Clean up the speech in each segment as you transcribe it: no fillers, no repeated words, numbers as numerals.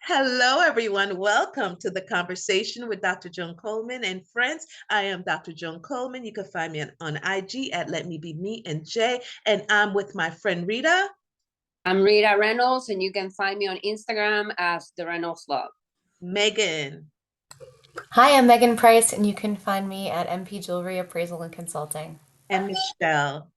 Hello, everyone. Welcome to the conversation with Dr. Joan Coleman and friends. I am Dr. Joan Coleman. You can find me on IG at letmebemenj, and I'm with my friend Rita. I'm Rita Reynolds, and you can find me on Instagram as thereynoldslov. Megan. Hi, I'm Megan Price, and you can find me at mpjewerlyappraisal&consulting. And Michelle.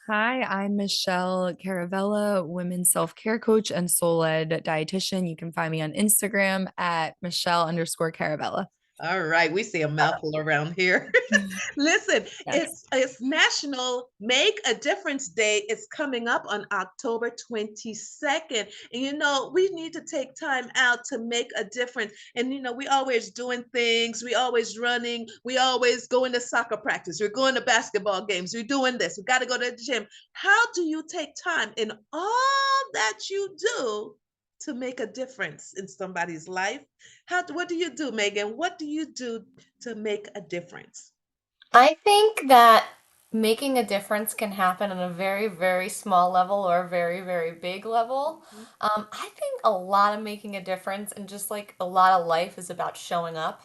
Hi, I'm Michelle Caravella, women's self-care coach and soul-led dietitian. You can find me on Instagram at Michelle_Caravella. All right, we see a mouthful around here. Listen, Yes. it's National Make a Difference Day. It's coming up on October 22nd. And we need to take time out to make a difference. And we always doing things, we always running, we always going to soccer practice, we're going to basketball games, we're doing this, we got to go to the gym. How do you take time in all that you do to make a difference in somebody's life? What do you do, Megan? What do you do to make a difference? I think that making a difference can happen on a very, very small level or a very, very big level. Mhm. I think a lot of making a difference and just like a lot of life is about showing up,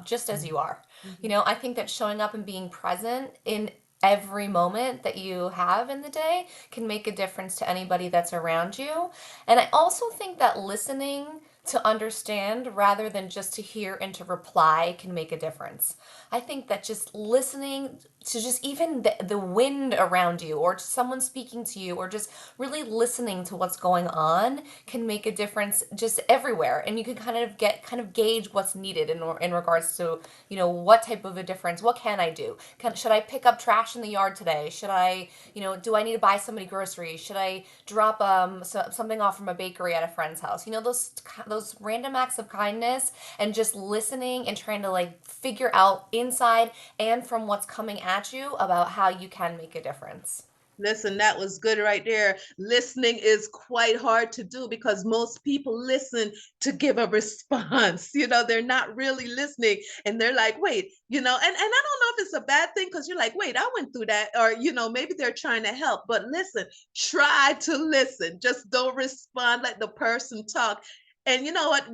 just as you are. Mhm. I think that showing up and being present in every moment that you have in the day can make a difference to anybody that's around you. And I also think that listening to understand rather than just to hear and to reply can make a difference. I think that just listening to just even the wind around you or to someone speaking to you or just really listening to what's going on can make a difference just everywhere. And you can kind of gauge what's needed in regards to, what type of a difference, what can I do? Should I pick up trash in the yard today? Should I, do I need to buy somebody groceries? Should I drop something off from a bakery at a friend's house? Those random acts of kindness and just listening and trying to like figure out inside and from what's coming at you about how you can make a difference. Listen, that was good right there. Listening is quite hard to do because most people listen to give a response. They're not really listening and they're like, wait, and I don't know if it's a bad thing because you're like, wait, I went through that. Or, maybe they're trying to help. But listen, try to listen. Just don't respond. Let the person talk. And you know what,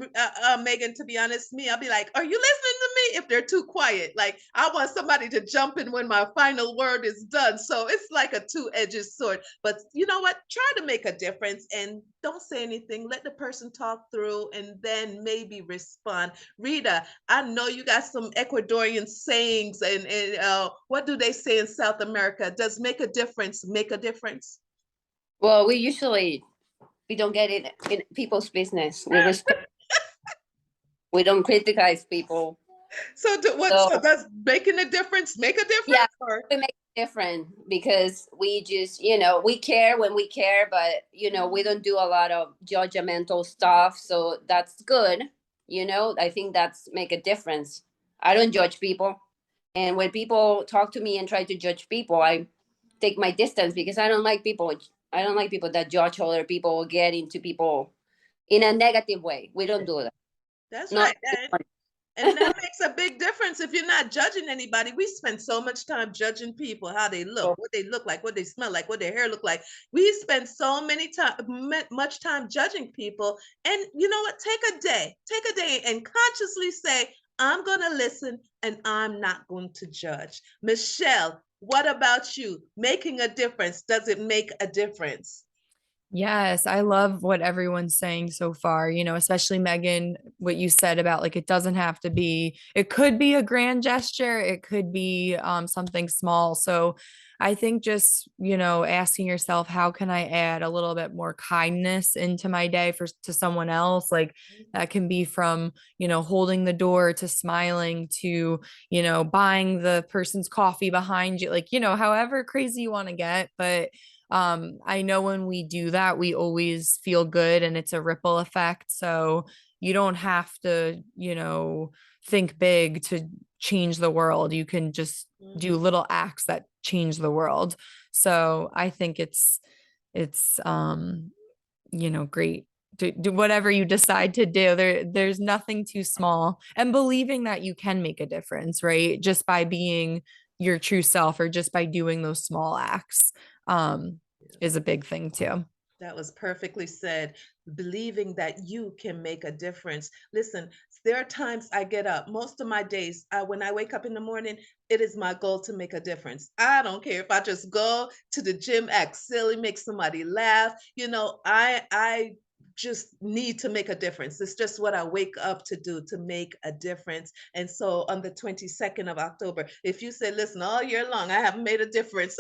Megan, to be honest, I'll be like, are you listening to me? If they're too quiet, like I want somebody to jump in when my final word is done. So it's like a two-edged sword. But you know what? Try to make a difference and don't say anything. Let the person talk through and then maybe respond. Rita, I know you got some Ecuadorian sayings and what do they say in South America? Does make a difference make a difference? Well, we don't get it in people's business. We respect. We don't criticize people. So so does making a difference make a difference? Yeah, Or? we make it different because we just, we care when we care, but we don't do a lot of judgmental stuff. So that's good. I think that's make a difference. I don't judge people. And when people talk to me and try to judge people, I take my distance because I don't like people. I don't like people that judge other people or get into people in a negative way. We don't do that. That's Not right. And that makes a big difference if you're not judging anybody. We spend so much time judging people, how they look, what they look like, what they smell like, what their hair look like. We spend so much time judging people. And you know what? Take a day and consciously say, I'm going to listen and I'm not going to judge. Michelle, what about you? Making a difference. Does it make a difference? Yes, I love what everyone's saying so far, especially Megan, what you said about like it doesn't have to be, it could be a grand gesture, it could be something small. So I think just, asking yourself, how can I add a little bit more kindness into my day to someone else? Like that can be from, holding the door to smiling to, buying the person's coffee behind you, like, however crazy you want to get. But I know when we do that, we always feel good and it's a ripple effect. So you don't have to, think big to change the world. You can just do little acts that change the world. So I think it's great to do whatever you decide to do. There's nothing too small, and believing that you can make a difference, right? Just by being your true self or just by doing those small acts is a big thing too. That was perfectly said. Believing that you can make a difference. Listen, there are times I get up. Most of my days, when I wake up in the morning, it is my goal to make a difference. I don't care if I just go to the gym, act silly, make somebody laugh. I just need to make a difference. It's just what I wake up to do, to make a difference. And so on the 22nd of October, if you say, listen, all year long, I haven't made a difference,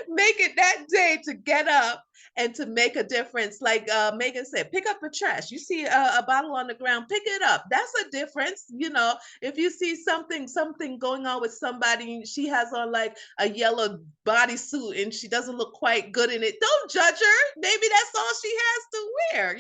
make it that day to get up and to make a difference. Like Megan said, pick up a trash. You see a bottle on the ground, pick it up. That's a difference. If you see something going on with somebody, she has on like a yellow bodysuit and she doesn't look quite good in it, don't judge her. Maybe that's all she has to wear.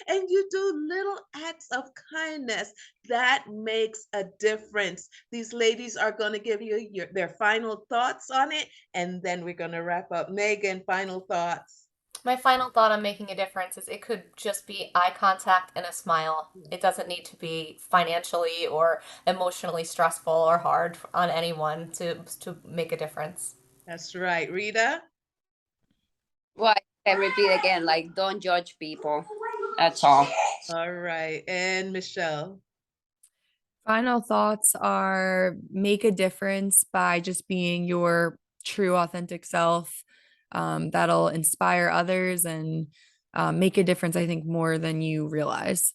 And you do little acts of kindness that makes a difference. These ladies are going to give you their final thoughts on it, and then we're going to wrap up. Megan, final thoughts. My final thought on making a difference is it could just be eye contact and a smile. It doesn't need to be financially or emotionally stressful or hard on anyone to make a difference. That's right. Rita? Well, I can repeat again, like, don't judge people. That's all. All right. And Michelle? Final thoughts are make a difference by just being your true, authentic self. That'll inspire others and make a difference, I think, more than you realize.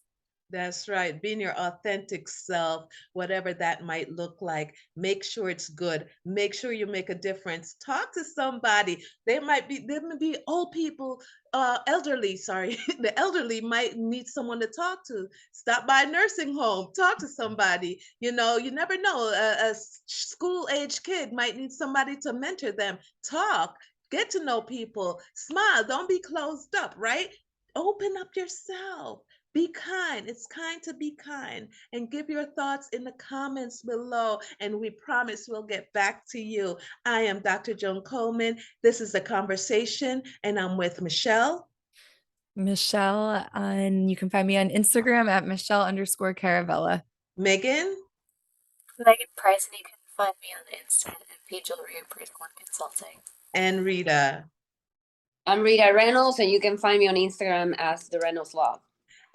That's right. Being your authentic self, whatever that might look like, make sure it's good. Make sure you make a difference. Talk to somebody. There might be old people, elderly, sorry. The elderly might need someone to talk to. Stop by a nursing home, talk to somebody. You never know. A school age kid might need somebody to mentor them. Talk, get to know people, smile. Don't be closed up, right? Open up yourself. Be kind. It's kind to be kind. And give your thoughts in the comments below. And we promise we'll get back to you. I am Dr. Joan Coleman. This is The Conversation, and I'm with Michelle. Michelle, and you can find me on Instagram at Michelle_Caravella. Megan. Megan Price, and you can find me on Insta at mpjewerlyappraisal&consulting. And Rita. I'm Rita Reynolds, and you can find me on Instagram as thereynoldslov.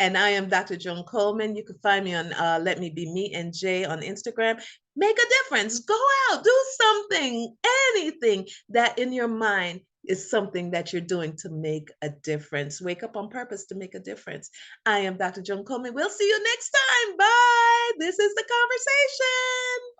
And I am Dr. Joan Coleman. You can find me on letmebemenj on Instagram. Make a difference. Go out, do something, anything that in your mind is something that you're doing to make a difference. Wake up on purpose to make a difference. I am Dr. Joan Coleman. We'll see you next time. Bye. This is The Conversation.